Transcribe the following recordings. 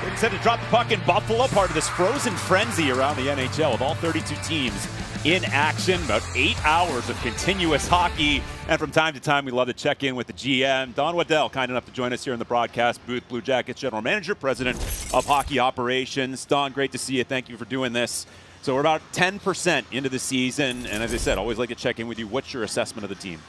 Instead to drop the puck in Buffalo, part of this frozen frenzy around the NHL with all 32 teams in action. About 8 hours of continuous hockey. And from time to time, we love to check in with the GM. Don Waddell, kind enough to join us here in the broadcast booth. Blue Jackets General Manager, President of Hockey Operations. Don, great to see you. Thank you for doing this. So we're about 10% into the season. And as I said, always like to check in with you. What's your assessment of the team?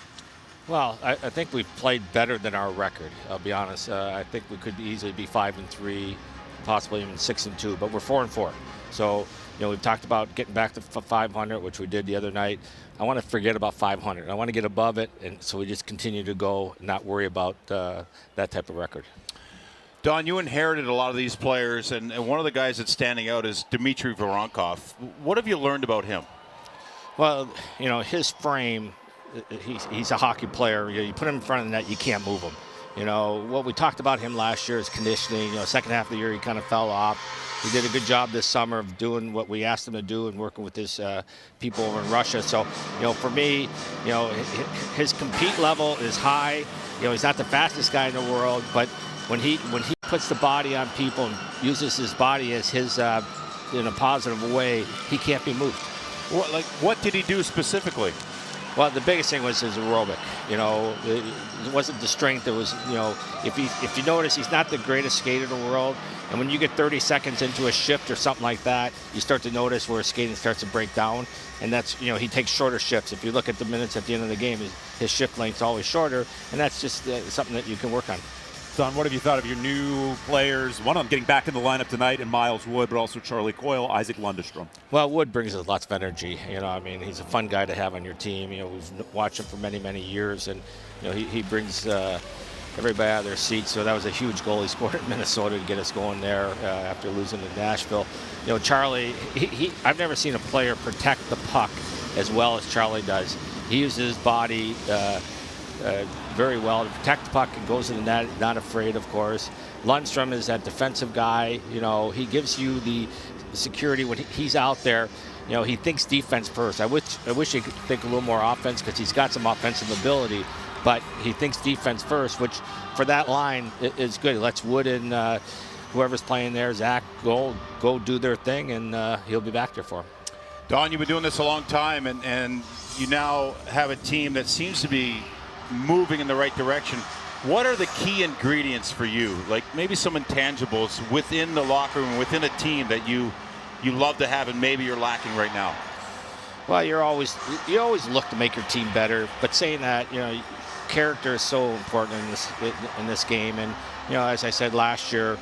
Well, I think we've played better than our record, I'll be honest. I think we could easily be 5-3, possibly even 6-2, but we're 4-4. So, we've talked about getting back to 500, which we did the other night. I want to forget about 500. I want to get above it, and so we just continue to go, not worry about that type of record. Don, you inherited a lot of these players, and one of the guys that's standing out is Dmitry Voronkov. What have you learned about him? Well, his frame, he's a hockey player. You put him in front of the net, you can't move him. What we talked about him last year is conditioning. Second half of the year, he kind of fell off. He did a good job this summer of doing what we asked him to do and working with his people over in Russia. So, for me, his compete level is high. He's not the fastest guy in the world, but when he puts the body on people and uses his body as his in a positive way, he can't be moved. What did he do specifically? Well, the biggest thing was his aerobic. It wasn't the strength. It was, if you notice, he's not the greatest skater in the world. And when you get 30 seconds into a shift or something like that, you start to notice where his skating starts to break down. And that's, he takes shorter shifts. If you look at the minutes at the end of the game, his shift length's always shorter. And that's just something that you can work on. Don, what have you thought of your new players? One of them getting back in the lineup tonight, and Miles Wood, but also Charlie Coyle, Isaac Lundestrom. Well, Wood brings us lots of energy. He's a fun guy to have on your team. We've watched him for many, many years, and he brings everybody out of their seats. So that was a huge goal he scored in Minnesota to get us going there after losing to Nashville. Charlie, I've never seen a player protect the puck as well as Charlie does. He uses his body very well to protect the puck and goes to the net, not afraid, of course. Lundstrom is that defensive guy. He gives you the security when he's out there. He thinks defense first. I wish he could think a little more offense because he's got some offensive ability, but he thinks defense first, which for that line is good. He lets Wood and whoever's playing there, Zach, go do their thing, and he'll be back there for him. Don, you've been doing this a long time, and you now have a team that seems to be moving in the right direction. What are the key ingredients for you? Like maybe some intangibles within the locker room, within a team that you love to have and maybe you're lacking right now? Well, you always look to make your team better, but saying that, character is so important in this game. And as I said last year,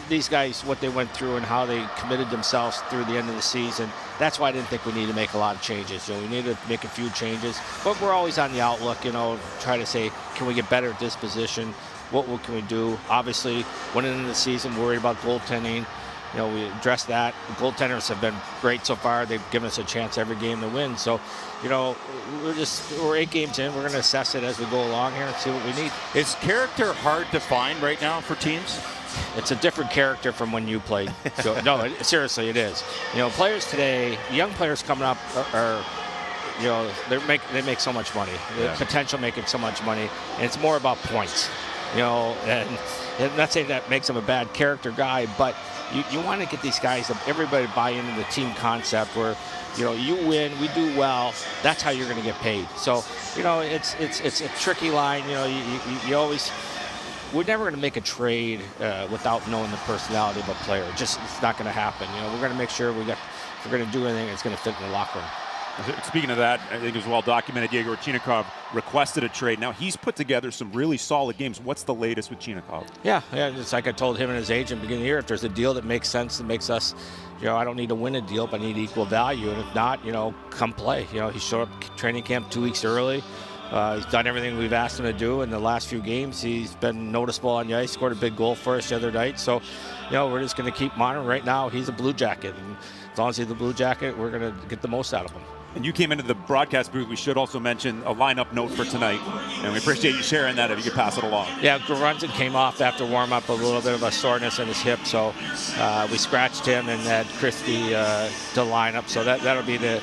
these guys, what they went through and how they committed themselves through the end of the season, that's why I didn't think we need to make a lot of changes. We need to make a few changes, but we're always on the outlook, try to say, can we get better at this position? What can we do? Obviously, winning in the season, worried about goaltending. We addressed that. The goaltenders have been great so far. They've given us a chance every game to win. So, we're 8 games in. We're going to assess it as we go along here and see what we need. Is character hard to find right now for teams? It's a different character from when you played. So, no, seriously, it is. Players today, young players coming up are they make so much money. The potential making so much money, and it's more about points. And I'm not saying that makes them a bad character guy, but you want to get these guys, everybody buy into the team concept where, you win, we do well, that's how you're going to get paid. So, it's a tricky line. You always. We're never going to make a trade without knowing the personality of a player. It's not going to happen. We're going to make sure if we're going to do anything, it's going to fit in the locker room. Speaking of that, I think it was well documented. Yegor Chinakhov requested a trade. Now he's put together some really solid games. What's the latest with Chinakhov? Yeah. It's like I told him and his agent at the beginning of the year. If there's a deal that makes sense, that makes us, I don't need to win a deal, but I need equal value. And if not, come play. He showed up training camp 2 weeks early. He's done everything we've asked him to do in the last few games. He's been noticeable on the ice, scored a big goal for us the other night. So, we're just going to keep monitoring. Right now, he's a Blue Jacket. And as long as he's a Blue Jacket, we're going to get the most out of him. And you came into the broadcast booth. We should also mention a lineup note for tonight. And we appreciate you sharing that if you could pass it along. Yeah, Grunzen came off after warm-up, a little bit of a soreness in his hip. So we scratched him and had Christie to line up. So that'll be the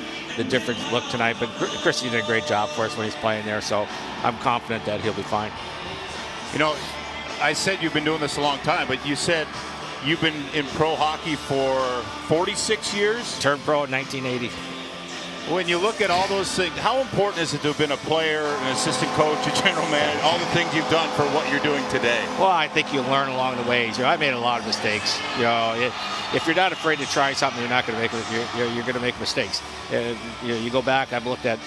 different look tonight. But Christie did a great job for us when he's playing there. So I'm confident that he'll be fine. I said you've been doing this a long time, but you said You've been in pro hockey for 46 years. Turned pro in 1980. When you look at all those things, how important is it to have been a player, an assistant coach, a general manager, all the things you've done for what you're doing today? Well, I think you learn along the way. I made a lot of mistakes. If you're not afraid to try something, you're not going to make you're going to make mistakes. And you go back. I've looked at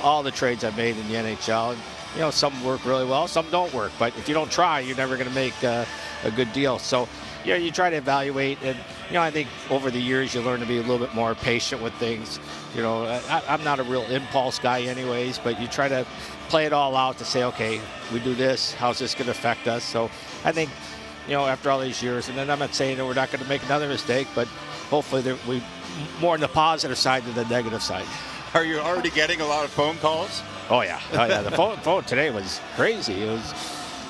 all the trades I've made in the NHL, and some work really well, some don't work. But if you don't try, you're never going to make a good deal. So you try to evaluate, and I think over the years you learn to be a little bit more patient with things. I'm not a real impulse guy anyways, but you try to play it all out to say, okay, we do this, how's this going to affect us? So I think, after all these years, and then I'm not saying that we're not going to make another mistake, but hopefully we more on the positive side than the negative side. Are you already getting a lot of phone calls? Oh yeah. The phone today was crazy. It was,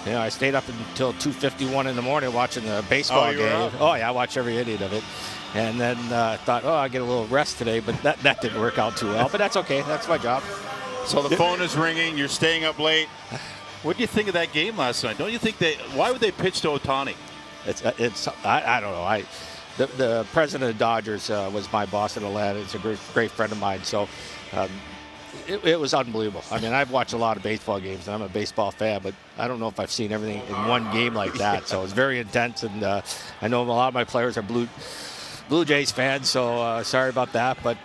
I stayed up until 2:51 in the morning watching the baseball game. Oh yeah, I watch every inning of it. And then thought, I get a little rest today, but that didn't work out too well. But that's okay. That's my job. So the phone is ringing. You're staying up late. What do you think of that game last night? Don't you think why would they pitch to Ohtani? I don't know. The president of the Dodgers was my boss in Atlanta. It's a great friend of mine. So it was unbelievable. I mean, I've watched a lot of baseball games, and I'm a baseball fan, but I don't know if I've seen everything in one game like that. So it's very intense, and I know a lot of my players are Blue Jays fans, so sorry about that, but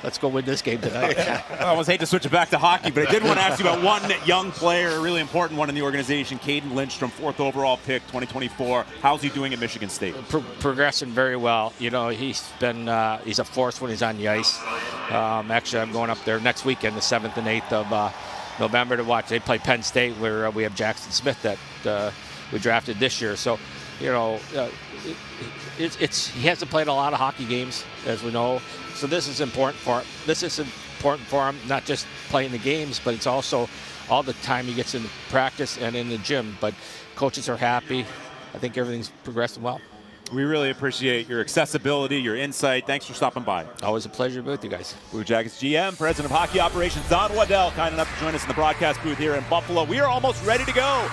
let's go win this game tonight. I almost hate to switch it back to hockey, but I did want to ask you about one young player, a really important one in the organization, Caden Lindstrom, 4th overall pick, 2024. How's he doing at Michigan State? Progressing very well. He's a force when he's on the ice. Actually, I'm going up there next weekend, the 7th and 8th of November, to watch. They play Penn State, where we have Jackson Smith that we drafted this year. So, he hasn't played a lot of hockey games, as we know. So this is important for him. This is important for him, not just playing the games, but it's also all the time he gets in practice and in the gym. But coaches are happy. I think everything's progressing well. We really appreciate your accessibility, your insight. Thanks for stopping by. Always a pleasure to be with you guys. Blue Jackets GM, President of Hockey Operations, Don Waddell, kind enough to join us in the broadcast booth here in Buffalo. We are almost ready to go